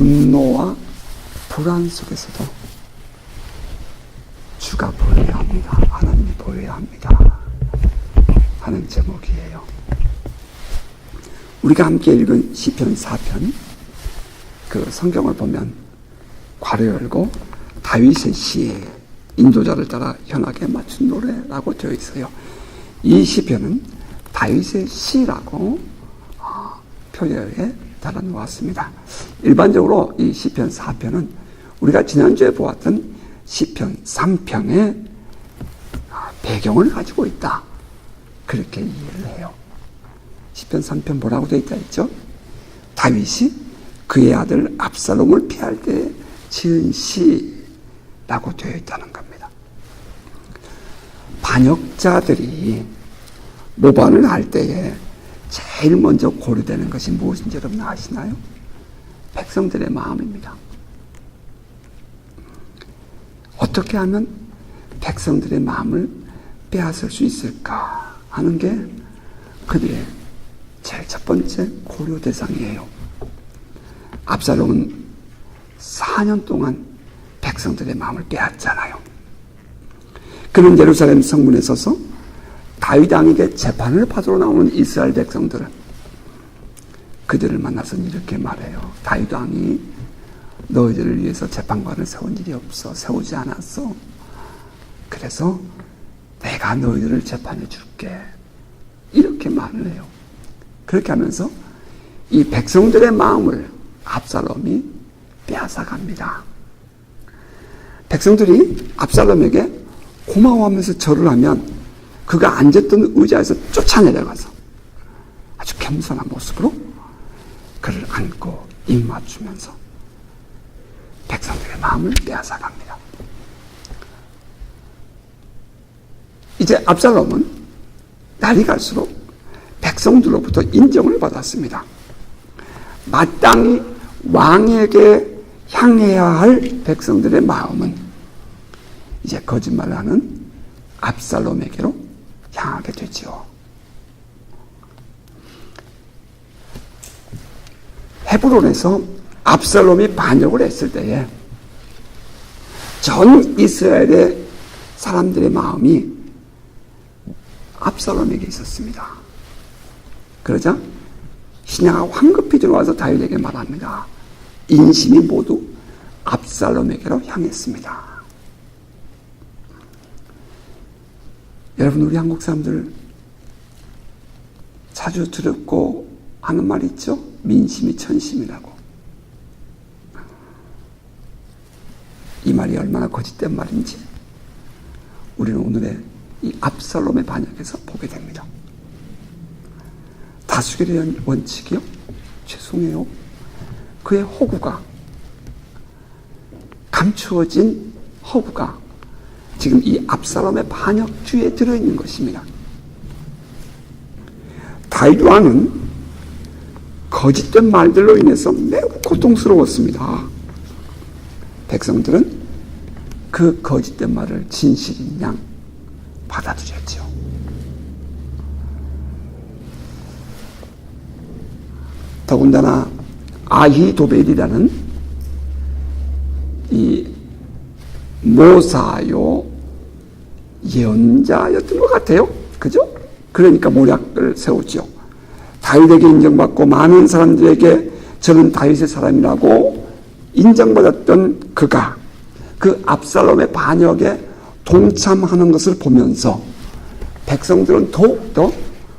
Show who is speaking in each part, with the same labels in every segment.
Speaker 1: 분노와 불안 속에서도 주가 보여야 합니다. 하나님이 보여야 합니다. 하는 제목이에요. 우리가 함께 읽은 시편 4편, 그 성경을 보면 괄호 열고 다윗의 시에 인도자를 따라 현악에 맞춘 노래라고 되어 있어요. 이 시편은 다윗의 시라고 표현에 달아놓았습니다. 일반적으로 이 시편 4편은 우리가 지난주에 보았던 시편 3편의 배경을 가지고 있다, 그렇게 이해를 해요. 시편 3편 뭐라고 되어 있다 했죠? 다윗이 그의 아들 압살롬을 피할 때 지은 시라고 되어 있다는 겁니다. 반역자들이 모반을 할 때에 제일 먼저 고려되는 것이 무엇인지 여러분 아시나요? 백성들의 마음입니다. 어떻게 하면 백성들의 마음을 빼앗을 수 있을까 하는 게 그들의 제일 첫 번째 고려 대상이에요. 압살롬은 4년 동안 백성들의 마음을 빼앗잖아요. 그는 예루살렘 성문에 서서 다윗 왕에게 재판을 받으러 나오는 이스라엘 백성들, 그들을 만나서는 이렇게 말해요. 다윗 왕이 너희들을 위해서 재판관을 세운 일이 없어, 세우지 않았어. 그래서 내가 너희들을 재판해 줄게, 이렇게 말을 해요. 그렇게 하면서 이 백성들의 마음을 압살롬이 빼앗아갑니다. 백성들이 압살롬에게 고마워하면서 절을 하면 그가 앉았던 의자에서 쫓아내려가서 아주 겸손한 모습으로 그를 안고 입 맞추면서 백성들의 마음을 빼앗아갑니다. 이제 압살롬은 날이 갈수록 백성들로부터 인정을 받았습니다. 마땅히 왕에게 향해야 할 백성들의 마음은 이제 거짓말을 하는 압살롬에게로 향하게 되죠. 헤브론에서 압살롬이 반역을 했을 때에 전 이스라엘의 사람들의 마음이 압살롬에게 있었습니다. 그러자 신하가 황급히 들어와서 다윗에게 말합니다. 인심이 모두 압살롬에게로 향했습니다. 여러분, 우리 한국 사람들 자주 들었고 하는 말 있죠? 민심이 천심이라고. 이 말이 얼마나 거짓된 말인지 우리는 오늘의 이 압살롬의 반역에서 보게 됩니다. 다수결의 원칙이요? 죄송해요. 그의 허구가, 감추어진 허구가 지금 이 압살롬의 반역 뒤에 들어있는 것입니다. 다윗 왕은 거짓된 말들로 인해서 매우 고통스러웠습니다. 백성들은 그 거짓된 말을 진실인 양 받아들였죠. 더군다나 아히도벨이라는 이 모사요 예언자였던 것 같아요. 그죠? 그러니까 모략을 세우죠. 다윗에게 인정받고 많은 사람들에게 저는 다윗의 사람이라고 인정받았던 그가 그 압살롬의 반역에 동참하는 것을 보면서 백성들은 더욱더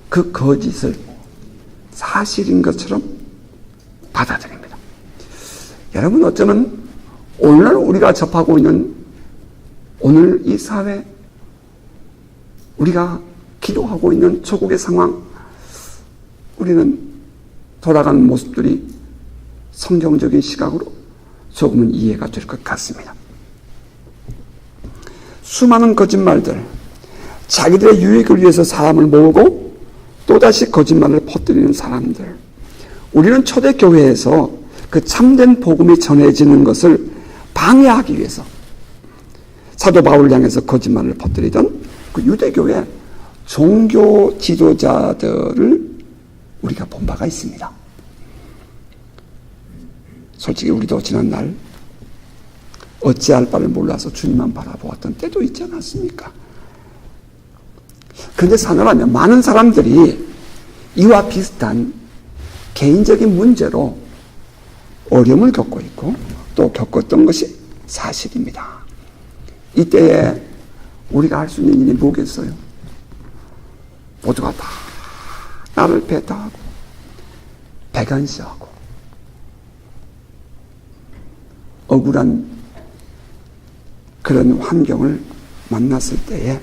Speaker 1: 그 거짓을 사실인 것처럼 받아들입니다. 여러분, 어쩌면 오늘 우리가 접하고 있는 오늘 이 사회, 우리가 기도하고 있는 조국의 상황, 우리는 돌아가는 모습들이 성경적인 시각으로 조금은 이해가 될 것 같습니다. 수많은 거짓말들, 자기들의 유익을 위해서 사람을 모으고 또다시 거짓말을 퍼뜨리는 사람들, 우리는 초대교회에서 그 참된 복음이 전해지는 것을 방해하기 위해서 사도 바울을 향해서 거짓말을 퍼뜨리던 그 유대교회 종교 지도자들을 우리가 본 바가 있습니다. 솔직히 우리도 지난날 어찌할 바를 몰라서 주님만 바라보았던 때도 있지 않았습니까? 그런데 사느라면 많은 사람들이 이와 비슷한 개인적인 문제로 어려움을 겪고 있고 또 겪었던 것이 사실입니다. 이때에 우리가 할 수 있는 일이 뭐겠어요? 모두가 다 나를 배타하고 배관시하고 억울한 그런 환경을 만났을 때에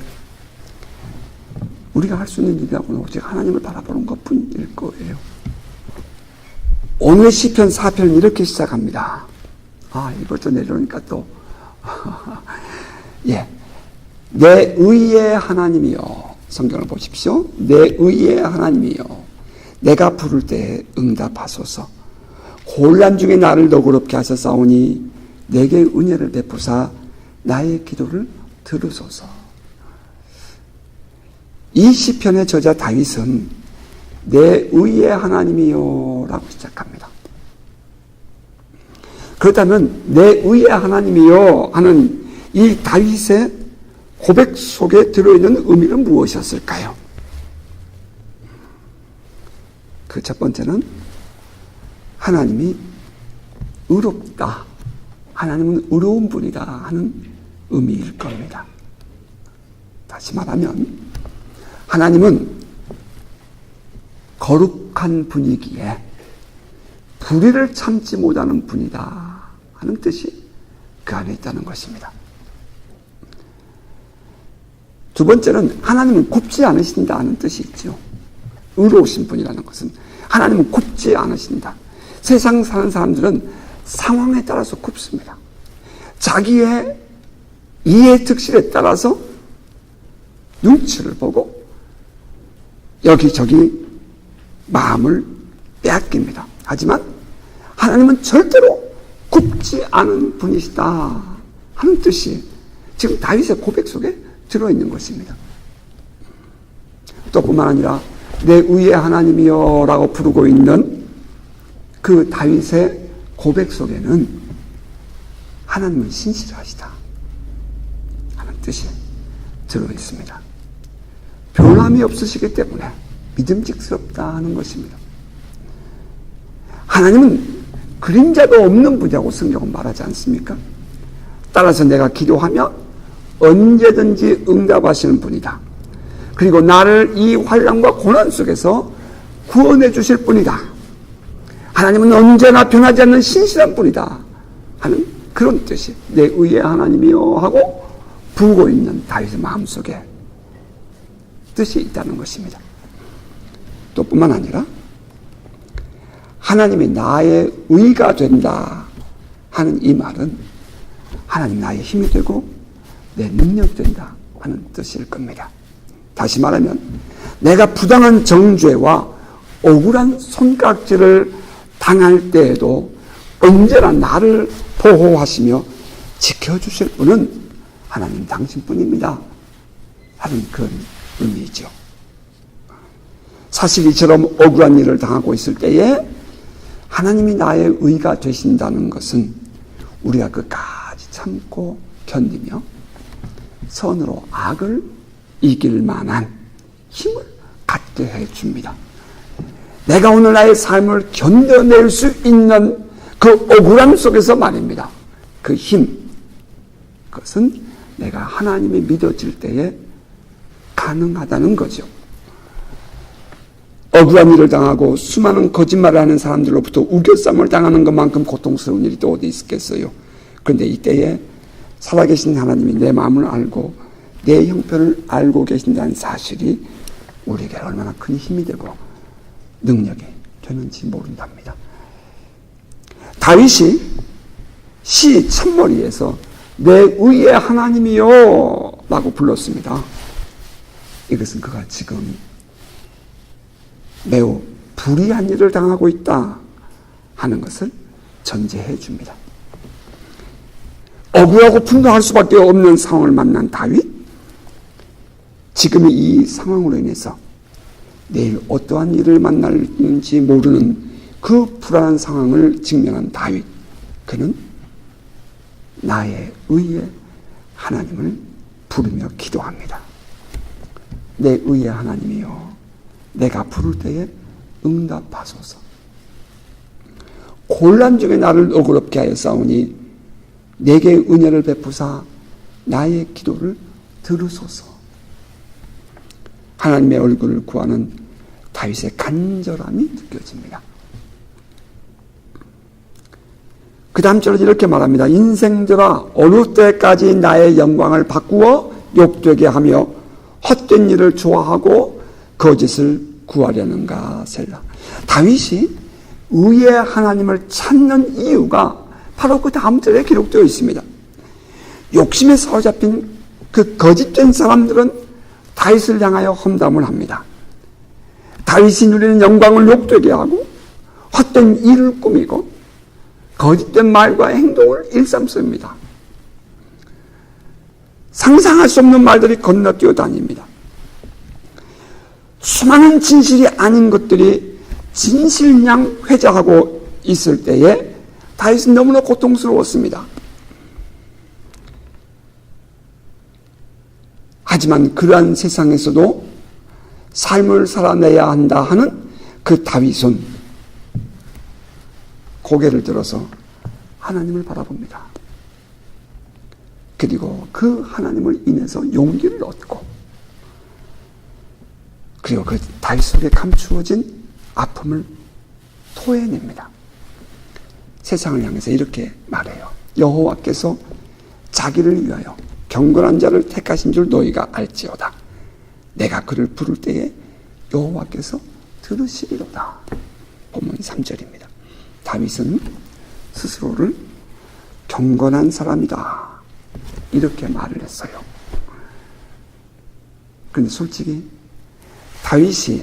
Speaker 1: 우리가 할 수 있는 일이라고는 오직 하나님을 바라보는 것뿐일 거예요. 오늘 시편 4편은 이렇게 시작합니다. 이번째 내려오니까 또 예, 내 의의 하나님이여, 성경을 보십시오. 내 의의 하나님이여, 내가 부를 때에 응답하소서. 혼란 중에 나를 너그럽게 하셨사오니 내게 은혜를 베푸사 나의 기도를 들으소서. 이 시편의 저자 다윗은 내 의의 하나님이여 라고 시작합니다. 그렇다면 내 의의 하나님이여 하는 이 다윗의 고백 속에 들어있는 의미는 무엇이었을까요? 그 첫 번째는 하나님이 의롭다, 하나님은 의로운 분이다 하는 의미일 겁니다. 다시 말하면 하나님은 거룩한 분이기에 불의를 참지 못하는 분이다 하는 뜻이 그 안에 있다는 것입니다. 두 번째는 하나님은 굽지 않으신다 하는 뜻이 있죠. 의로우신 분이라는 것은 하나님은 굽지 않으신다. 세상 사는 사람들은 상황에 따라서 굽습니다. 자기의 이해 특실에 따라서 눈치를 보고 여기저기 마음을 빼앗깁니다. 하지만 하나님은 절대로 굽지 않은 분이시다 하는 뜻이 지금 다윗의 고백 속에 들어있는 것입니다. 또 뿐만 아니라 내 의의 하나님이여 라고 부르고 있는 그 다윗의 고백 속에는 하나님은 신실하시다 하는 뜻이 들어있습니다. 변함이 없으시기 때문에 믿음직스럽다 하는 것입니다. 하나님은 그림자도 없는 분이라고 성경은 말하지 않습니까? 따라서 내가 기도하며 언제든지 응답하시는 분이다. 그리고 나를 이 환난과 고난 속에서 구원해 주실 분이다. 하나님은 언제나 변하지 않는 신실한 분이다 하는 그런 뜻이 내 의의 하나님이여 하고 부르고 있는 다윗의 마음속에 뜻이 있다는 것입니다. 또 뿐만 아니라 하나님이 나의 의가 된다 하는 이 말은 하나님 나의 힘이 되고 내 능력이 된다 하는 뜻일 겁니다. 다시 말하면 내가 부당한 정죄와 억울한 손가락질을 당할 때에도 언제나 나를 보호하시며 지켜주실 분은 하나님 당신뿐입니다 하는 그런 의미이죠. 사실 이처럼 억울한 일을 당하고 있을 때에 하나님이 나의 의가 되신다는 것은 우리가 끝까지 참고 견디며 선으로 악을 이길 만한 힘을 갖게 해줍니다. 내가 오늘 나의 삶을 견뎌낼 수 있는 그 억울함 속에서 말입니다. 그 힘, 그것은 내가 하나님이 믿어질 때에 가능하다는 거죠. 억울한 일을 당하고 수많은 거짓말을 하는 사람들로부터 우겨쌈을 당하는 것만큼 고통스러운 일이 또 어디 있겠어요. 그런데 이때에 살아계신 하나님이 내 마음을 알고 내 형편을 알고 계신다는 사실이 우리에게 얼마나 큰 힘이 되고 능력이 되는지 모른답니다. 다윗이 시 첫머리에서 내 의의 하나님이요 라고 불렀습니다. 이것은 그가 지금 매우 불의한 일을 당하고 있다 하는 것을 전제해 줍니다. 억울하고 분노할 수밖에 없는 상황을 만난 다윗, 지금의 이 상황으로 인해서 내일 어떠한 일을 만날지 모르는 그 불안한 상황을 직면한 다윗, 그는 나의 의의 하나님을 부르며 기도합니다. 내 의의 하나님이여, 내가 부를 때에 응답하소서. 곤란 중에 나를 너그럽게 하여 싸우니 내게 은혜를 베푸사 나의 기도를 들으소서. 하나님의 얼굴을 구하는 다윗의 간절함이 느껴집니다. 그 다음 절은 이렇게 말합니다. 인생들아, 어느 때까지 나의 영광을 바꾸어 욕되게 하며 헛된 일을 좋아하고 거짓을 구하려는가 셀라. 다윗이 의의 하나님을 찾는 이유가 바로 그 다음 절에 기록되어 있습니다. 욕심에 사로잡힌 그 거짓된 사람들은 다윗을 향하여 험담을 합니다. 다윗이 누리는 영광을 욕되게 하고 헛된 일을 꾸미고 거짓된 말과 행동을 일삼습니다. 상상할 수 없는 말들이 건너뛰어 다닙니다. 수많은 진실이 아닌 것들이 진실양 회자하고 있을 때에 다윗은 너무나 고통스러웠습니다. 하지만 그러한 세상에서도 삶을 살아내야 한다 하는 그 다윗은 고개를 들어서 하나님을 바라봅니다. 그리고 그 하나님을 인해서 용기를 얻고, 그리고 그 다윗 속에 감추어진 아픔을 토해냅니다. 세상을 향해서 이렇게 말해요. 여호와께서 자기를 위하여 경건한 자를 택하신 줄 너희가 알지어다. 내가 그를 부를 때에 여호와께서 들으시리로다. 본문 3절입니다. 다윗은 스스로를 경건한 사람이다, 이렇게 말을 했어요. 그런데 솔직히 다윗이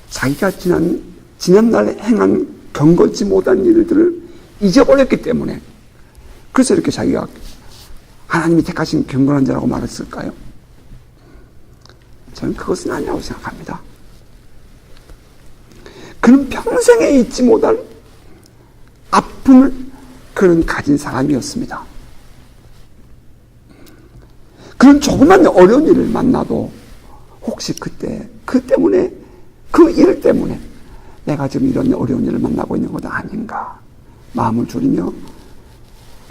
Speaker 1: 자기가 지난날에 행한 경건치 못한 일들을 잊어버렸기 때문에, 그래서 이렇게 자기가 하나님이 택하신 경건한 자라고 말했을까요? 저는 그것은 아니라고 생각합니다. 그는 평생에 잊지 못할 아픔을 그는 가진 사람이었습니다. 그는 조그만 어려운 일을 만나도 혹시 그때 그 때문에, 그 일 때문에 내가 지금 이런 어려운 일을 만나고 있는 것 아닌가 마음을 졸이며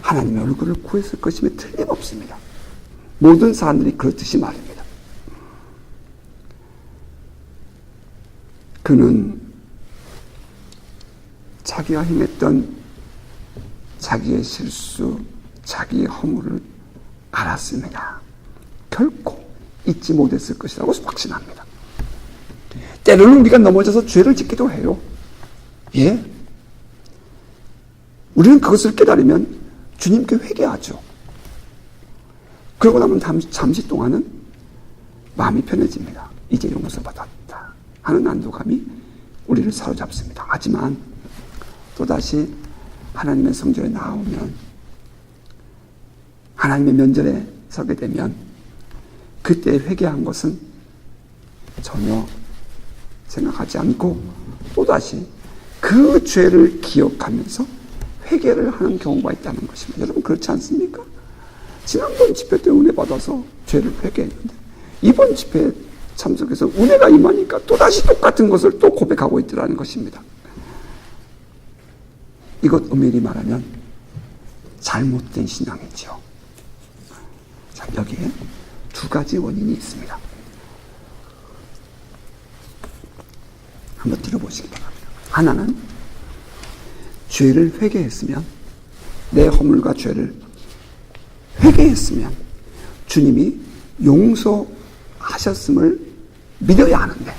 Speaker 1: 하나님의 얼굴을 구했을 것임에 틀림없습니다. 모든 사람들이 그렇듯이 말입니다. 그는 자기가 행했던 자기의 실수, 자기의 허물을 알았습니다. 결코 잊지 못했을 것이라고 확신합니다. 때로는 우리가 넘어져서 죄를 짓기도 해요. 예. 우리는 그것을 깨달으면 주님께 회개하죠. 그러고 나면 잠시 동안은 마음이 편해집니다. 이제 용서받았다 하는 안도감이 우리를 사로잡습니다. 하지만 또다시 하나님의 성전에 나오면, 하나님의 면전에 서게 되면 그때 회개한 것은 전혀 생각하지 않고 또다시 그 죄를 기억하면서 회개를 하는 경우가 있다는 것입니다. 여러분 그렇지 않습니까? 지난번 집회 때 은혜 받아서 죄를 회개했는데 이번 집회에 참석해서 은혜가 임하니까 또다시 똑같은 것을 또 고백하고 있더라는 것입니다. 이것 엄밀히 말하면 잘못된 신앙이죠. 자, 여기에 두 가지 원인이 있습니다. 한번 들어보시기 바랍니다. 하나는 죄를 회개했으면, 내 허물과 죄를 회개했으면 주님이 용서하셨음을 믿어야 하는데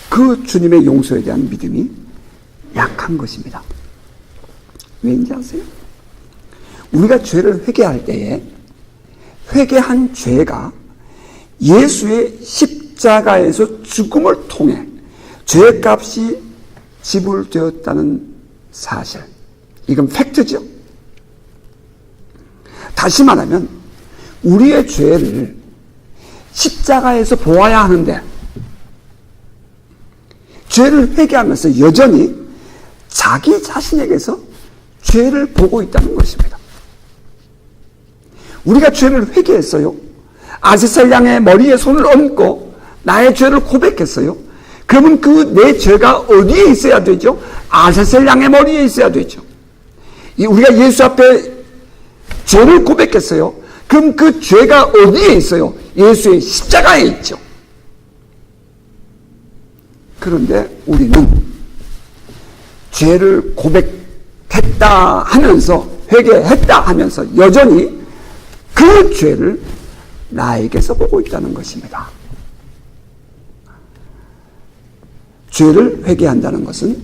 Speaker 1: 그 주님의 용서에 대한 믿음이 약한 것입니다. 왜인지 아세요? 우리가 죄를 회개할 때에 회개한 죄가 예수의 십자가에서 죽음을 통해 죄값이 지불되었다는 사실, 이건 팩트죠. 다시 말하면 우리의 죄를 십자가에서 보아야 하는데 죄를 회개하면서 여전히 자기 자신에게서 죄를 보고 있다는 것입니다. 우리가 죄를 회개했어요. 아세살 양의 머리에 손을 얹고 나의 죄를 고백했어요. 그러면 그 내 죄가 어디에 있어야 되죠? 아세살 양의 머리에 있어야 되죠. 우리가 예수 앞에 죄를 고백했어요. 그럼 그 죄가 어디에 있어요? 예수의 십자가에 있죠. 그런데 우리는 죄를 고백했다 하면서, 회개했다 하면서 여전히 그 죄를 나에게서 보고 있다는 것입니다. 죄를 회개한다는 것은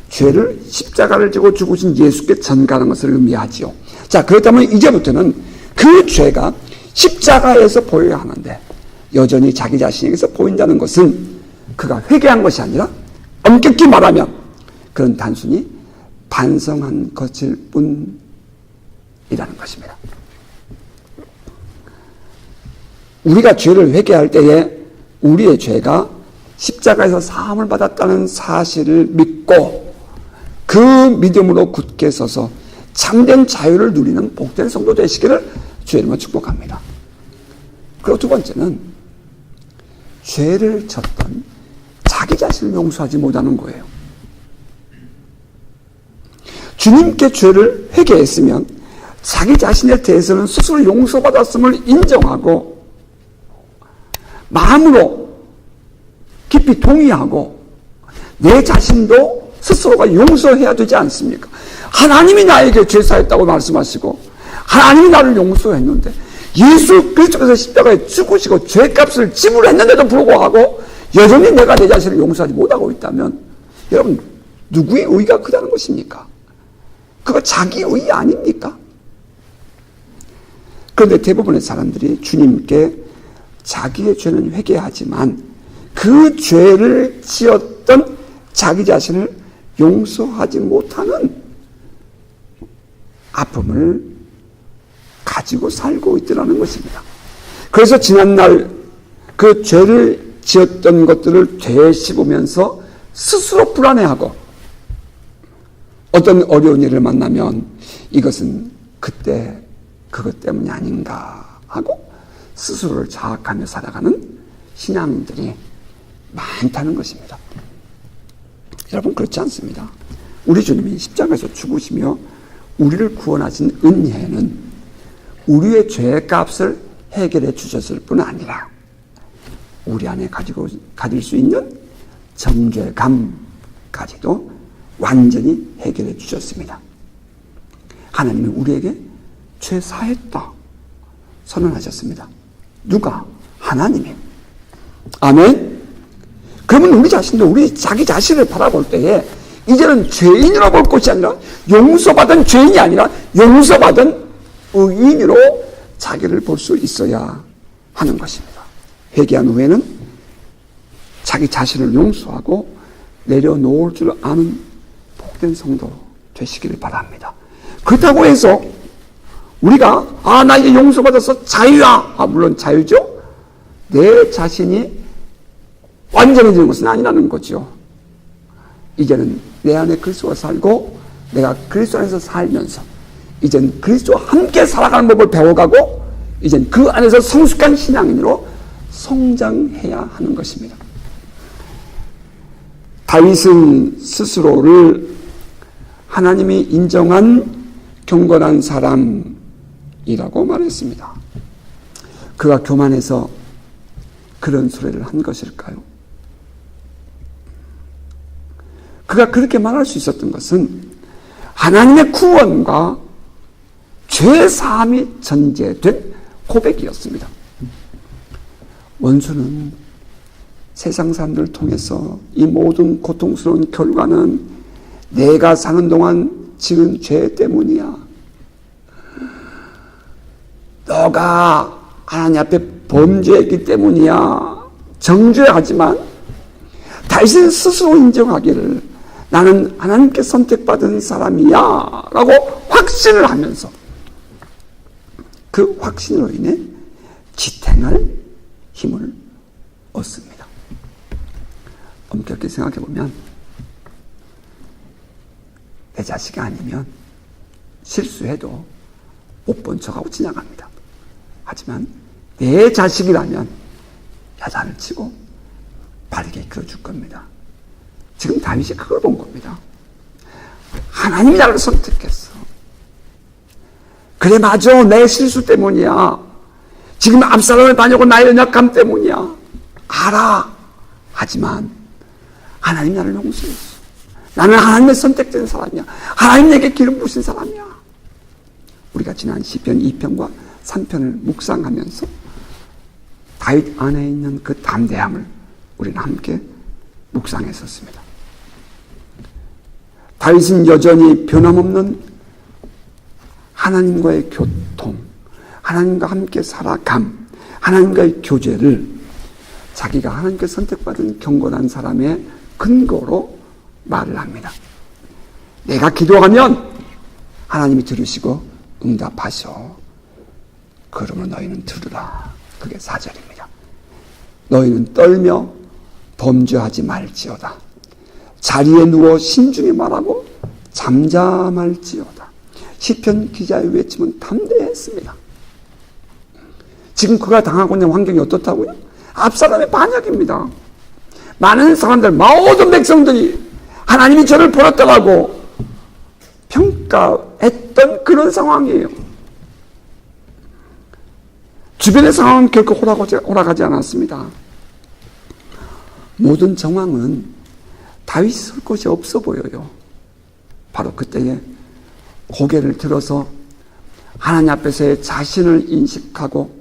Speaker 1: 죄를 십자가를 지고 죽으신 예수께 전가하는 것을 의미하지요. 자, 그렇다면 이제부터는 그 죄가 십자가에서 보여야 하는데 여전히 자기 자신에게서 보인다는 것은 그가 회개한 것이 아니라 엄격히 말하면 그건 단순히 반성한 것일 뿐이라는 것입니다. 우리가 죄를 회개할 때에 우리의 죄가 십자가에서 사함을 받았다는 사실을 믿고 그 믿음으로 굳게 서서 참된 자유를 누리는 복된 성도 되시기를 주의 이름으로 축복합니다. 그리고 두 번째는 죄를 졌던 자기 자신을 용서하지 못하는 거예요. 주님께 죄를 회개했으면 자기 자신에 대해서는 스스로 용서받았음을 인정하고 마음으로 깊이 동의하고 내 자신도 스스로가 용서해야 되지 않습니까? 하나님이 나에게 죄사했다고 말씀하시고 하나님이 나를 용서했는데 예수 그리스도께서 십자가에 죽으시고 죄값을 지불했는데도 불구하고 여전히 내가 내 자신을 용서하지 못하고 있다면 여러분 누구의 의가 크다는 것입니까? 그거 자기 의 아닙니까? 그런데 대부분의 사람들이 주님께 자기의 죄는 회개하지만 그 죄를 지었던 자기 자신을 용서하지 못하는 아픔을 가지고 살고 있더라는 것입니다. 그래서 지난날 그 죄를 지었던 것들을 되씹으면서 스스로 불안해하고 어떤 어려운 일을 만나면 이것은 그때 그것 때문이 아닌가 하고 스스로를 자학하며 살아가는 신앙인들이 많다는 것입니다. 여러분 그렇지 않습니다. 우리 주님이 십자가에서 죽으시며 우리를 구원하신 은혜는 우리의 죄의 값을 해결해 주셨을 뿐 아니라 우리 안에 가질 수 있는 정죄감까지도 완전히 해결해 주셨습니다. 하나님은 우리에게 죄 사했다 선언하셨습니다. 누가? 하나님이. 아멘. 그러면 우리 자신도 우리 자기 자신을 바라볼 때에 이제는 죄인으로 볼 것이 아니라 용서받은 죄인이 아니라 용서받은 의인으로 자기를 볼 수 있어야 하는 것입니다. 회개한 후에는 자기 자신을 용서하고 내려놓을 줄 아는 복된 성도 되시기를 바랍니다. 그렇다고 해서 우리가 나 이제 용서받아서 자유야. 물론 자유죠. 내 자신이 완전해지는 것은 아니라는 거죠. 이제는 내 안에 그리스도가 살고 내가 그리스도 안에서 살면서 이젠 그리스도와 함께 살아가는 법을 배워가고 이젠 그 안에서 성숙한 신앙인으로 성장해야 하는 것입니다. 다윗은 스스로를 하나님이 인정한 경건한 사람이라고 말했습니다. 그가 교만해서 그런 소리를 한 것일까요? 그가 그렇게 말할 수 있었던 것은 하나님의 구원과 죄사함이 전제된 고백이었습니다. 원수는 세상 사람들을 통해서 이 모든 고통스러운 결과는 내가 사는 동안 지은 죄 때문이야. 너가 하나님 앞에 범죄했기 때문이야. 정죄하지만 다윗은 스스로 인정하기를 나는 하나님께 선택받은 사람이야 라고 확신을 하면서 그 확신으로 인해 지탱할 힘을 얻습니다. 엄격히 생각해 보면 내 자식이 아니면 실수해도 못 본 척하고 지나갑니다. 하지만 내 자식이라면 야단을 치고 바르게 이끌어줄 겁니다. 지금 다윗이 그걸 본 겁니다. 하나님이 나를 선택했어. 그래, 맞아. 내 실수 때문이야. 지금 압살롬을 다녀고 나의 연약함 때문이야. 알아. 하지만 하나님이 나를 용서했어. 나는 하나님의 선택된 사람이야. 하나님 내게 기름 부으신 사람이야. 우리가 지난 시편 2편과 3편을 묵상하면서 다윗 안에 있는 그 담대함을 우리는 함께 묵상했었습니다. 다윗은 여전히 변함없는 하나님과의 교통, 하나님과 함께 살아감, 하나님과의 교제를 자기가 하나님께 선택받은 경건한 사람의 근거로 말을 합니다. 내가 기도하면 하나님이 들으시고 응답하셔. 그러면 너희는 들으라. 그게 4절입니다. 너희는 떨며 범죄하지 말지어다. 자리에 누워 신중히 말하고 잠잠할지어다. 시편 기자의 외침은 담대했습니다. 지금 그가 당하고 있는 환경이 어떻다고요? 압살롬의 반역입니다. 많은 사람들, 모든 백성들이 하나님이 저를 버렸다고 평가했던 그런 상황이에요. 주변의 상황은 결코 호락하지 않았습니다. 모든 정황은 다윗이 설 곳이 없어 보여요. 바로 그때에 고개를 들어서 하나님 앞에서의 자신을 인식하고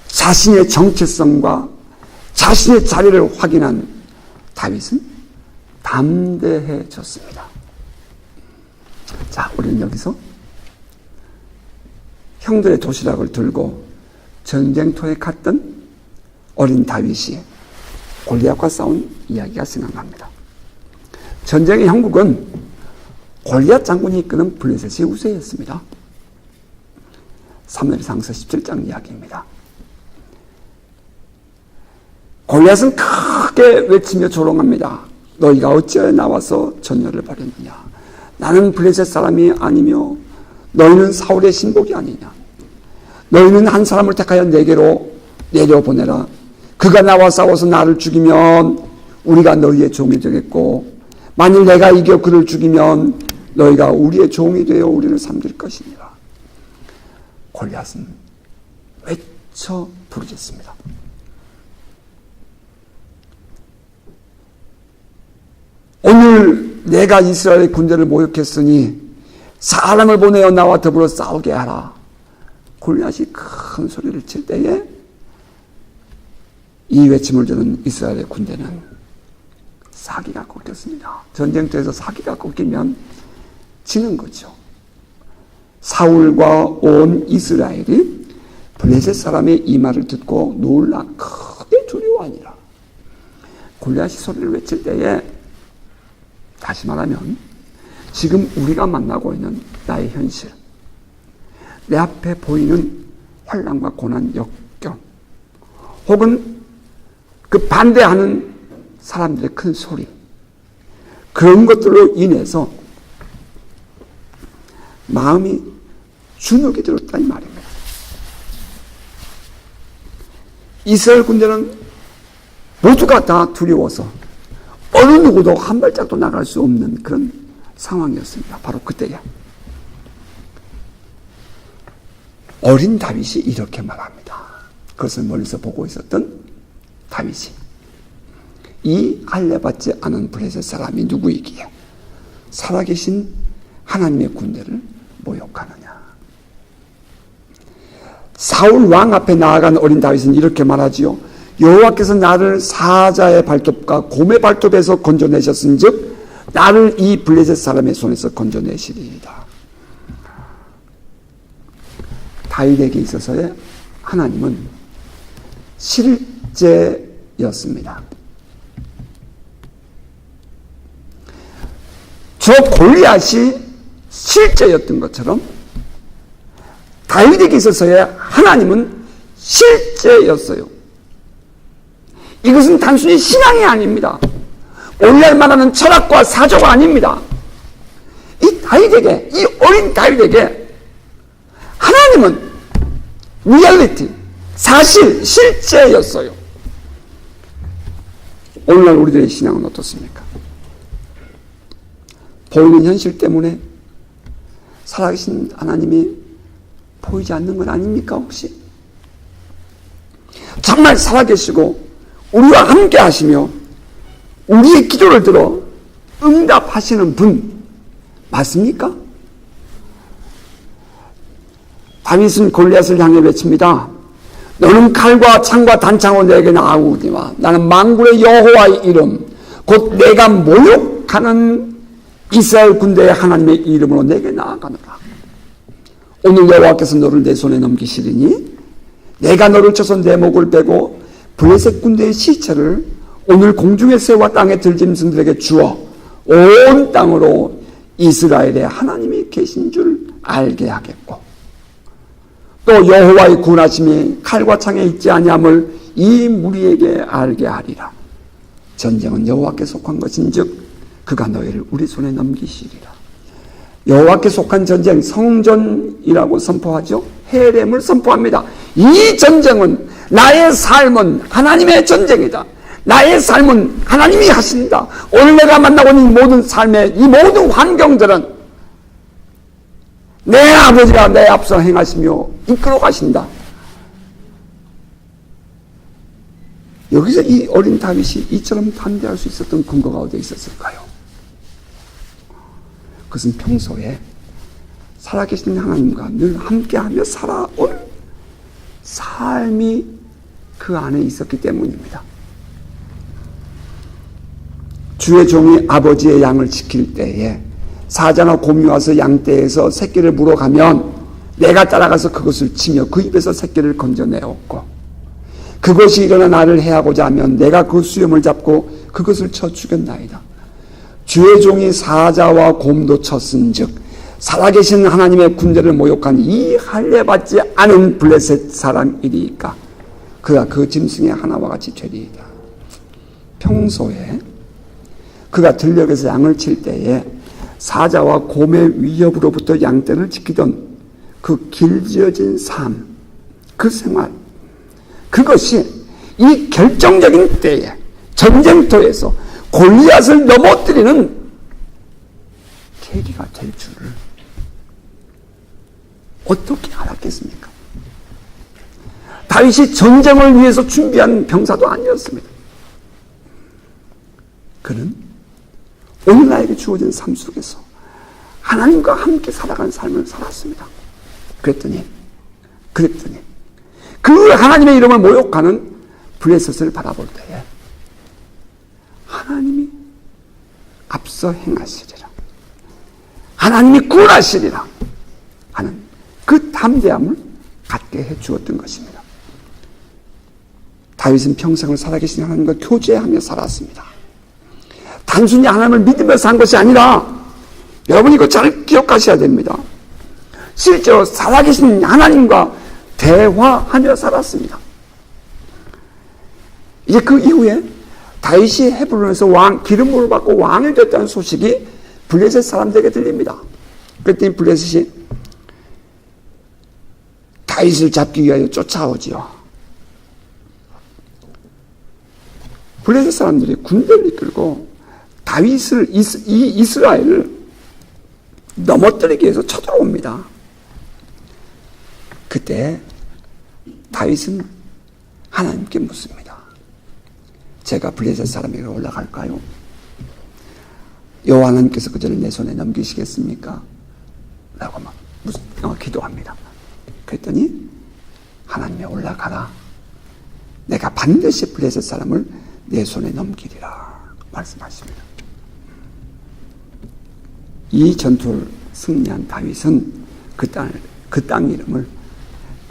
Speaker 1: 자신의 정체성과 자신의 자리를 확인한 다윗은 담대해졌습니다. 자, 우리는 여기서 형들의 도시락을 들고 전쟁터에 갔던 어린 다윗이 골리앗과 싸운 이야기가 생각납니다. 전쟁의 형국은 골리앗 장군이 이끄는 블레셋의 우세였습니다. 사무엘상서 17장 이야기입니다. 골리앗은 크게 외치며 조롱합니다. 너희가 어찌하여 나와서 전열을 벌였느냐. 나는 블레셋 사람이 아니며 너희는 사울의 신복이 아니냐. 너희는 한 사람을 택하여 내게로 내려보내라. 그가 나와 싸워서 나를 죽이면 우리가 너희의 종이 되겠고 만일 내가 이겨 그를 죽이면 너희가 우리의 종이 되어 우리를 섬길 것이니라. 골리앗은 외쳐 부르짖습니다. 오늘 내가 이스라엘의 군대를 모욕했으니 사람을 보내어 나와 더불어 싸우게 하라. 골리앗이 큰 소리를 칠 때에 이 외침을 듣는 이스라엘의 군대는 사기가 꺾였습니다. 전쟁터에서 사기가 꺾이면 지는 거죠. 사울과 온 이스라엘이 블레셋 사람의 이 말을 듣고 놀라 크게 두려워하니라. 골리앗이 소리를 외칠 때에 다시 말하면 지금 우리가 만나고 있는 나의 현실, 내 앞에 보이는 환난과 고난, 역경, 혹은 그 반대하는 사람들의 큰 소리, 그런 것들로 인해서 마음이 주눅이 들었다 이 말입니다. 이스라엘 군대는 모두가 다 두려워서 어느 누구도 한 발짝도 나갈 수 없는 그런 상황이었습니다. 바로 그때야 어린 다윗이 이렇게 말합니다. 그것을 멀리서 보고 있었던 다윗이 이 할례받지 않은 블레셋 사람이 누구이기에 살아계신 하나님의 군대를 모욕하느냐. 사울 왕 앞에 나아간 어린 다윗은 이렇게 말하지요. 여호와께서 나를 사자의 발톱과 곰의 발톱에서 건져내셨은즉 나를 이 블레셋 사람의 손에서 건져내시리이다. 다윗에게 있어서의 하나님은 실제였습니다. 저 골리앗이 실제였던 것처럼 다윗에게 있어서의 하나님은 실제였어요. 이것은 단순히 신앙이 아닙니다. 오늘날 말하는 철학과 사조가 아닙니다. 이 다윗에게, 이 어린 다윗에게 하나님은 리얼리티, 사실, 실제였어요. 오늘날 우리들의 신앙은 어떻습니까? 보이는 현실 때문에 살아계신 하나님이 보이지 않는 건 아닙니까, 혹시? 정말 살아계시고 우리와 함께 하시며 우리의 기도를 들어 응답하시는 분 맞습니까? 다윗은 골리앗을 향해 외칩니다. 너는 칼과 창과 단창으로 내게 나아오니와 나는 만군의 여호와의 이름 곧 내가 모욕하는 이스라엘 군대의 하나님의 이름으로 내게 나아가노라. 오늘 여호와께서 너를 내 손에 넘기시리니 내가 너를 쳐서 내 목을 빼고 블레셋 군대의 시체를 오늘 공중의 새와 땅의 들짐승들에게 주어 온 땅으로 이스라엘의 하나님이 계신 줄 알게 하겠고 또 여호와의 군하심이 칼과 창에 있지 아니함을 이 무리에게 알게 하리라. 전쟁은 여호와께 속한 것인즉 그가 너희를 우리 손에 넘기시리라. 여호와께 속한 전쟁, 성전이라고 선포하죠. 헤렘을 선포합니다. 이 전쟁은, 나의 삶은 하나님의 전쟁이다. 나의 삶은 하나님이 하신다. 오늘 내가 만나고 있는 모든 삶의 이 모든 환경들은 내 아버지가 내 앞서 행하시며 이끌어 가신다. 여기서 이 어린 다윗이 이처럼 담대할 수 있었던 근거가 어디에 있었을까요? 그것은 평소에 살아계신 하나님과 늘 함께하며 살아온 삶이 그 안에 있었기 때문입니다. 주의 종이 아버지의 양을 지킬 때에 사자나 곰이 와서 양떼에서 새끼를 물어가면 내가 따라가서 그것을 치며 그 입에서 새끼를 건져내었고 그것이 일어나 나를 해하고자 하면 내가 그 수염을 잡고 그것을 쳐 죽였나이다. 주의 종이 사자와 곰도 쳤은즉 살아계신 하나님의 군대를 모욕한 이 할례받지 않은 블레셋 사람이리까 그가 그 짐승의 하나와 같이 되리이다. 평소에 그가 들녘에서 양을 칠 때에 사자와 곰의 위협으로부터 양떼를 지키던 그 길지어진 삶, 그 생활, 그것이 이 결정적인 때에 전쟁터에서 골리앗을 넘어뜨리는 계기가 될 줄을 어떻게 알았겠습니까? 다윗이 전쟁을 위해서 준비한 병사도 아니었습니다. 그는 오늘 나에게 주어진 삶 속에서 하나님과 함께 살아가는 삶을 살았습니다. 그랬더니 그 하나님의 이름을 모욕하는 블레셋을 바라볼 때에 하나님이 앞서 행하시리라, 하나님이 구원하시리라 하는 그 담대함을 갖게 해주었던 것입니다. 다윗은 평생을 살아계신 하나님과 교제하며 살았습니다. 단순히 하나님을 믿으며 산 것이 아니라 여러분 이거 잘 기억하셔야 됩니다. 실제로 살아계신 하나님과 대화하며 살았습니다. 이제 그 이후에 다윗이 헤브론에서 기름부를 받고 왕이 됐다는 소식이 블레셋 사람들에게 들립니다. 그랬더니 블레셋이 다윗을 잡기 위하여 쫓아오지요. 블레셋 사람들이 군대를 이끌고 다윗을, 이 이스라엘을 넘어뜨리기 위해서 쳐들어옵니다. 그때 다윗은 하나님께 묻습니다. 제가 블레셋 사람에게 올라갈까요? 여호와 하나님께서 그들을 내 손에 넘기시겠습니까? 라고 막 기도합니다. 그랬더니 하나님이 올라가라. 내가 반드시 블레셋 사람을 내 손에 넘기리라 말씀하십니다. 이 전투를 승리한 다윗은 그 땅 이름을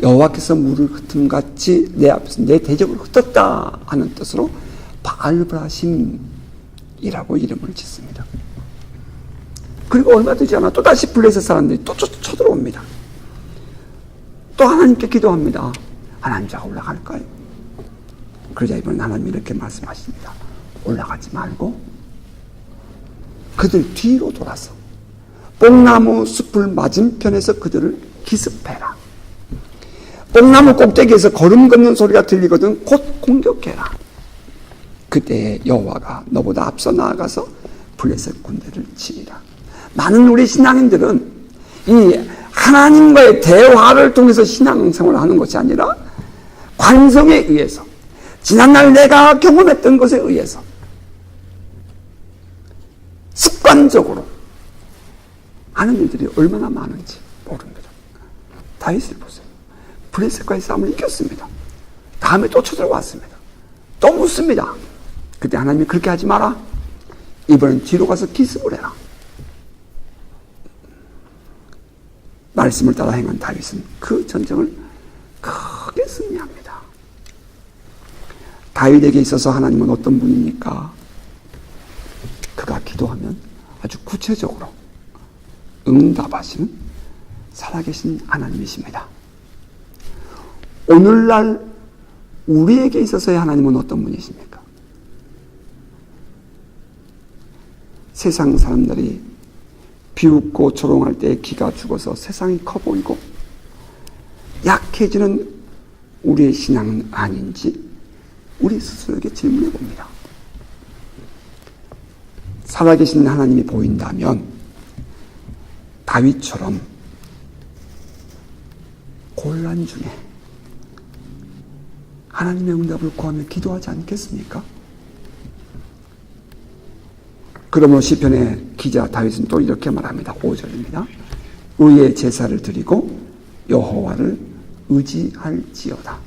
Speaker 1: 여호와께서 물을 흩음같이 내 앞에서 내 대적을 흩었다 하는 뜻으로 바알브라심이라고 이름을 짓습니다. 그리고 얼마 되지 않아 또다시 블레셋 사람들이 또 쳐들어옵니다. 또 하나님께 기도합니다. 하나님 제가 올라갈까요? 그러자 이번엔 하나님이 이렇게 말씀하십니다. 올라가지 말고 그들 뒤로 돌아서 뽕나무 숲을 맞은편에서 그들을 기습해라. 뽕나무 꼭대기에서 걸음 걷는 소리가 들리거든 곧 공격해라. 그때 여호와가 너보다 앞서 나아가서 블레셋 군대를 치리라. 많은 우리 신앙인들은 이 하나님과의 대화를 통해서 신앙생활을 하는 것이 아니라 관성에 의해서, 지난날 내가 경험했던 것에 의해서 습관적으로 하는 일들이 얼마나 많은지 모릅니다. 다윗을 보세요. 블레셋과의 싸움을 이겼습니다. 다음에 또 쳐들어왔습니다. 또 묻습니다. 그때 하나님이 그렇게 하지 마라. 이번엔 뒤로 가서 기습을 해라. 말씀을 따라 행한 다윗은 그 전쟁을 크게 승리합니다. 다윗에게 있어서 하나님은 어떤 분입니까? 그가 기도하면 아주 구체적으로 응답하시는 살아계신 하나님이십니다. 오늘날 우리에게 있어서의 하나님은 어떤 분이십니까? 세상 사람들이 비웃고 조롱할 때 기가 죽어서 세상이 커 보이고 약해지는 우리의 신앙은 아닌지 우리 스스로에게 질문해 봅니다. 살아계신 하나님이 보인다면 다윗처럼 곤란 중에 하나님의 응답을 구하며 기도하지 않겠습니까? 그러므로 시편의 기자 다윗은 또 이렇게 말합니다. 5절입니다. 의의 제사를 드리고 여호와를 의지할지어다.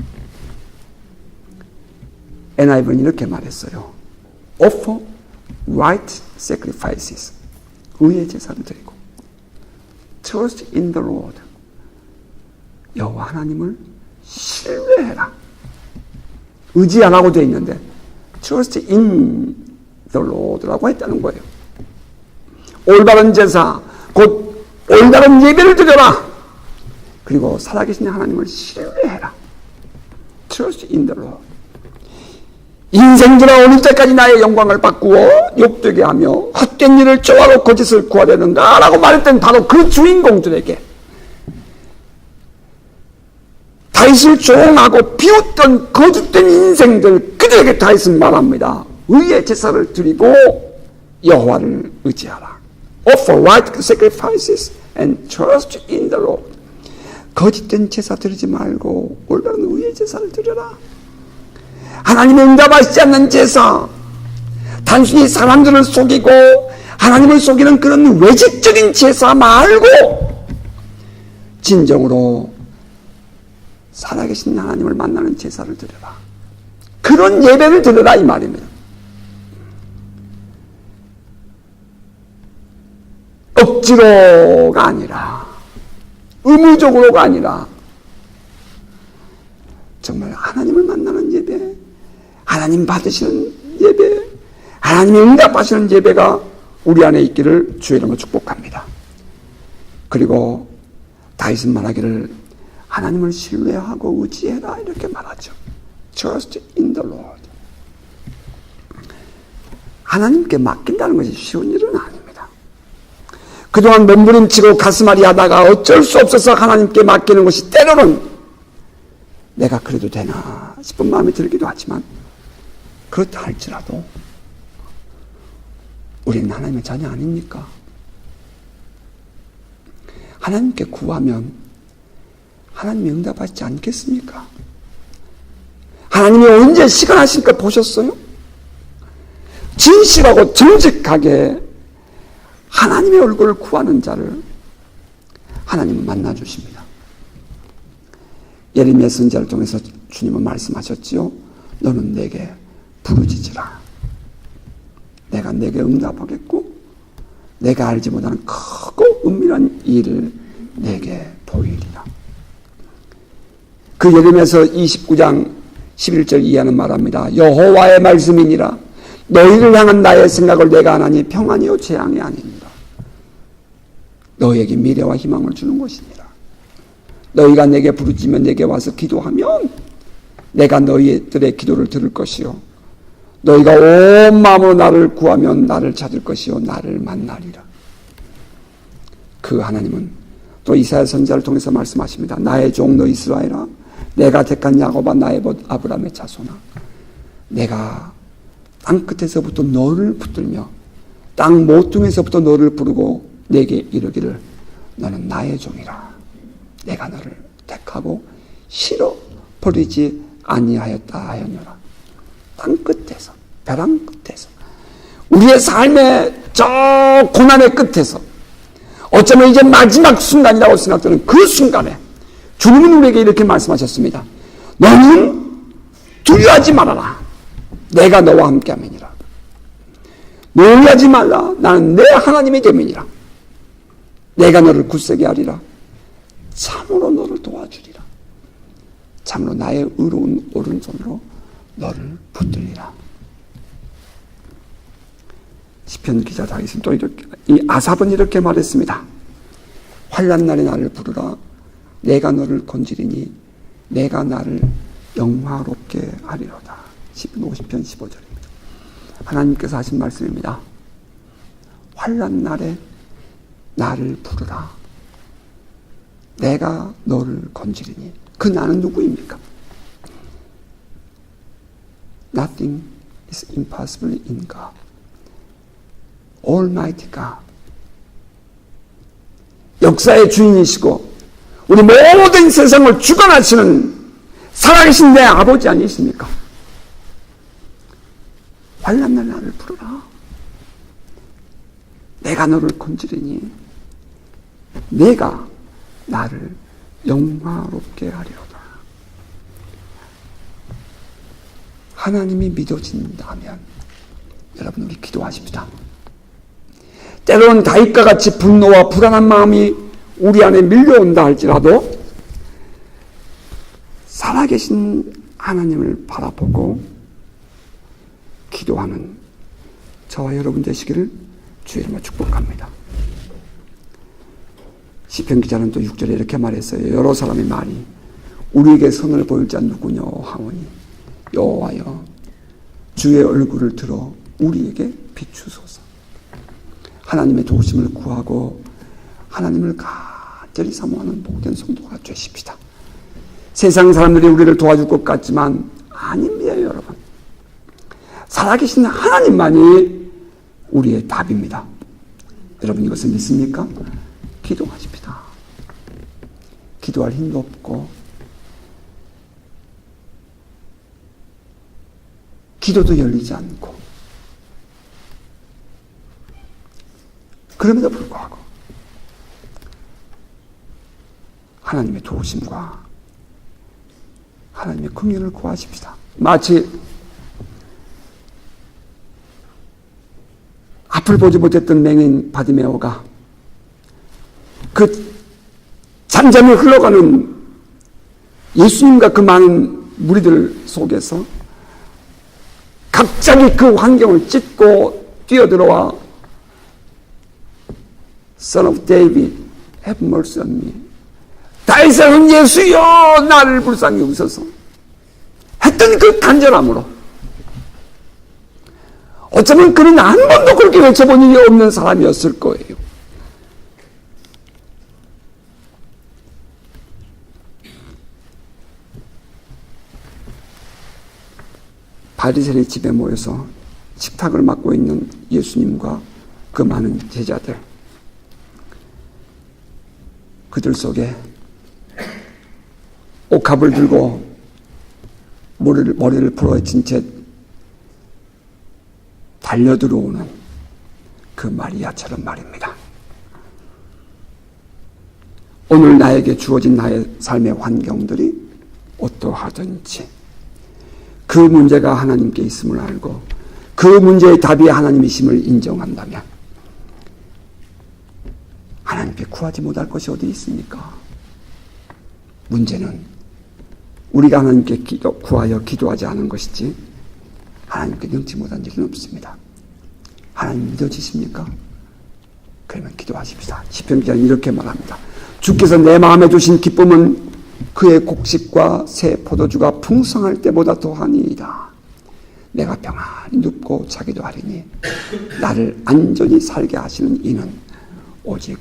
Speaker 1: NIV는 이렇게 말했어요. Offer right sacrifices. 의의 제사를 드리고 Trust in the Lord. 여호와 하나님을 신뢰해라. 의지 안 하고 되어 있는데 Trust in the Lord라고 했다는 거예요. 올바른 제사, 곧 올바른 예배를 드려라. 그리고 살아계신 하나님을 신뢰해라. Trust in the Lord. 인생들아 어느 때까지 나의 영광을 바꾸어 욕되게 하며 헛된 일을 좋아하고 거짓을 구하려는가 라고 말했던 바로 그 주인공들에게 다윗을 조롱하고 비웃던 거짓된 인생들, 그들에게 다윗은 말합니다. 의의 제사를 드리고 여호와를 의지하라. Offer right sacrifices and trust in the Lord. 거짓된 제사 드리지 말고 올바른 의의 제사를 드려라. 하나님의 응답하시지 않는 제사, 단순히 사람들을 속이고 하나님을 속이는 그런 외식적인 제사 말고 진정으로 살아계신 하나님을 만나는 제사를 드려라. 그런 예배를 드려라 이 말입니다. 억지로가 아니라, 의무적으로가 아니라 정말 하나님을 만나는 예배, 하나님 받으시는 예배, 하나님이 응답하시는 예배가 우리 안에 있기를 주의 이름으로 축복합니다. 그리고 다윗은 말하기를 하나님을 신뢰하고 의지해라 이렇게 말하죠. Trust in the Lord. 하나님께 맡긴다는 것이 쉬운 일은 아닙니다. 그동안 몸부림치고 가슴앓이 하다가 어쩔 수 없어서 하나님께 맡기는 것이 때로는 내가 그래도 되나 싶은 마음이 들기도 하지만 그렇다 할지라도 우리는 하나님의 자녀 아닙니까? 하나님께 구하면 하나님이 응답하시지 않겠습니까? 하나님이 언제 시간 하실까 보셨어요? 진실하고 정직하게 하나님의 얼굴을 구하는 자를 하나님은 만나주십니다. 예레미야 선지자를 통해서 주님은 말씀하셨지요. 너는 내게 부르짖으라. 내가 내게 응답하겠고 내가 알지 못하는 크고 은밀한 일을 내게 보이리라. 그 예레미야서 29장 11절 이하는 말합니다. 여호와의 말씀이니라. 너희를 향한 나의 생각을 내가 아나니 평안이요 재앙이 아니니라. 너희에게 미래와 희망을 주는 것이니라. 너희가 내게 부르짖으며 내게 와서 기도하면 내가 너희들의 기도를 들을 것이요 너희가 온 마음으로 나를 구하면 나를 찾을 것이요 나를 만나리라. 그 하나님은 또 이사야 선지자를 통해서 말씀하십니다. 나의 종 너 이스라엘아, 내가 택한 야곱아, 나의 봇 아브라함의 자손아, 내가 땅 끝에서부터 너를 붙들며 땅 모퉁에서부터 너를 부르고 내게 이르기를 너는 나의 종이라. 내가 너를 택하고 싫어 버리지 아니하였다 하였노라. 땅 끝에서, 벼랑 끝에서, 우리의 삶의 저 고난의 끝에서, 어쩌면 이제 마지막 순간이라고 생각되는 그 순간에 주님은 우리에게 이렇게 말씀하셨습니다. 너는 두려워하지 말아라. 내가 너와 함께함이니라. 놀라지 말라. 나는 내 하나님의 됨이니라. 내가 너를 굳세게 하리라. 참으로 너를 도와주리라. 참으로 나의 의로운 오른손으로 너를 붙들리라. 시편 기자 다윗은 또 이렇게, 이 아삽은 이렇게 말했습니다. 환난 날에 나를 부르라. 내가 너를 건지리니 내가 나를 영화롭게 하리로다. 시편 50편 15절입니다. 하나님께서 하신 말씀입니다. 환난 날에 나를 부르라. 내가 너를 건지리니. 그 나는 누구입니까? Nothing is impossible in God. Almighty God. 역사의 주인이시고 우리 모든 세상을 주관하시는 살아계신 내 아버지 아니십니까? 환난 날 나를 부르라. 내가 너를 건지리니 내가 나를 영화롭게 하리로다. 하나님이 믿어진다면 여러분 우리 기도하십시다. 때로는 다윗과 같이 분노와 불안한 마음이 우리 안에 밀려온다 할지라도 살아계신 하나님을 바라보고 기도하는 저와 여러분 되시기를 주의 이름으로 축복합니다. 시편 기자는 또 6절에 이렇게 말했어요. 여러 사람의 말이 우리에게 선을 보일 자 누구냐 하오니 여호와여 주의 얼굴을 들어 우리에게 비추소서. 하나님의 도우심을 구하고 하나님을 간절히 사모하는 복된 성도가 되십시다. 세상 사람들이 우리를 도와줄 것 같지만 아닙니다, 여러분. 살아계신 하나님만이 우리의 답입니다. 여러분 이것을 믿습니까? 기도하십시다. 기도할 힘도 없고 기도도 열리지 않고 그럼에도 불구하고 하나님의 도우심과 하나님의 긍휼을 구하십시다. 마치 앞을 보지 못했던 맹인 바디메오가 그 잠잠히 흘러가는 예수님과 그 많은 무리들 속에서 갑자기 그 환경을 찢고 뛰어들어와 Son of David, have mercy on me. 다윗의 은 예수여 나를 불쌍히 여기소서 했던 그 간절함으로 어쩌면 그는 한 번도 그렇게 외쳐본 일이 없는 사람이었을 거예요. 바리새인의 집에 모여서 식탁을 맡고 있는 예수님과 그 많은 제자들, 그들 속에 옥합을 들고 머리를 풀어헤친 채 달려들어오는 그 마리아처럼 말입니다. 오늘 나에게 주어진 나의 삶의 환경들이 어떠하든지 그 문제가 하나님께 있음을 알고 그 문제의 답이 하나님이심을 인정한다면 하나님께 구하지 못할 것이 어디 있습니까? 문제는 우리가 하나님께 구하여 기도하지 않은 것이지 하나님께 능치 못한 일은 없습니다. 하나님 믿어지십니까? 그러면 기도하십시다. 시편 기자는 이렇게 말합니다. 주께서 내 마음에 두신 기쁨은 그의 곡식과 새 포도주가 풍성할 때보다 더하니이다. 내가 평안히 눕고 자기도 하리니 나를 안전히 살게 하시는 이는 오직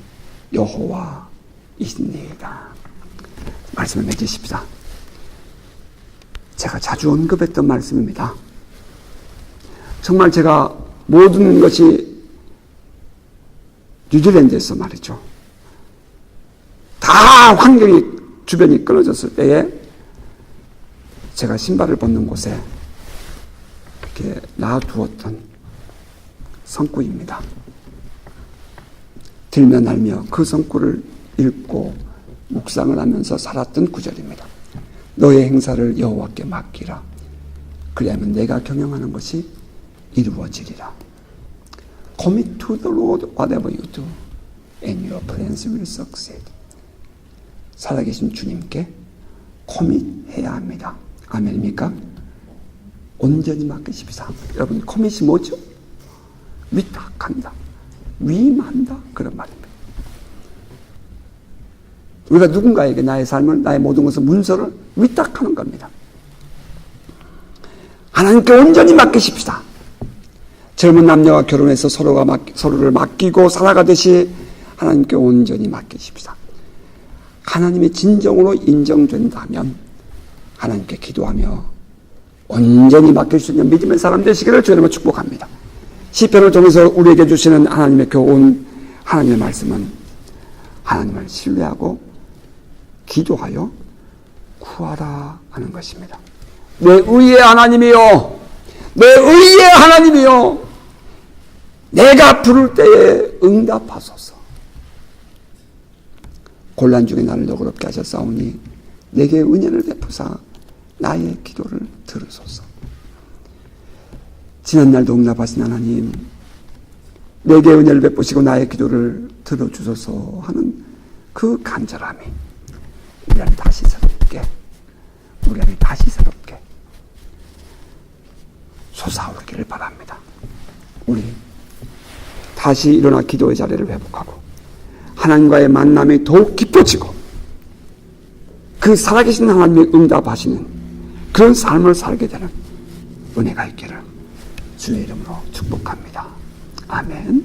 Speaker 1: 여호와이시니이다. 말씀을 맺으십시다. 제가 자주 언급했던 말씀입니다. 정말 제가 모든 것이 뉴질랜드에서 말이죠. 다 환경이 주변이 끊어졌을 때에 제가 신발을 벗는 곳에 이렇게 놔두었던 성구입니다. 들며 날며 그 성구를 읽고 묵상을 하면서 살았던 구절입니다. 너의 행사를 여호와께 맡기라. 그리하면 내가 경영하는 것이 이루어지리라. Commit to the Lord whatever you do, and your plans will succeed. 살아계신 주님께 코밋해야 합니다. 아멘입니까? 온전히 맡기십시다. 여러분, 코밋이 뭐죠? 위탁한다, 위임한다, 그런 말입니다. 우리가 누군가에게 나의 삶을, 나의 모든 것을, 문서를 위탁하는 겁니다. 하나님께 온전히 맡기십시다. 젊은 남녀가 결혼해서 서로를 맡기고 살아가듯이 하나님께 온전히 맡기십시다. 하나님의 진정으로 인정된다면 하나님께 기도하며 온전히 맡길 수 있는 믿음의 사람 되시기를 주님으로 축복합니다. 시편을 통해서 우리에게 주시는 하나님의 교훈, 하나님의 말씀은 하나님을 신뢰하고 기도하여 구하라 하는 것입니다. 내 의의 하나님이요, 내 의의 하나님이요, 내가 부를 때에 응답하소서. 곤란 중에 나를 너그럽게 하셨사오니 내게 은혜를 베푸사 나의 기도를 들으소서. 지난날도 응답하신 하나님, 내게 은혜를 베푸시고 나의 기도를 들어주소서 하는 그 간절함이 우리 안에 다시 새롭게 솟아오르기를 바랍니다. 우리 다시 일어나 기도의 자리를 회복하고 하나님과의 만남이 더욱 깊어지고 그 살아계신 하나님이 응답하시는 그런 삶을 살게 되는 은혜가 있기를 주의 이름으로 축복합니다. 아멘.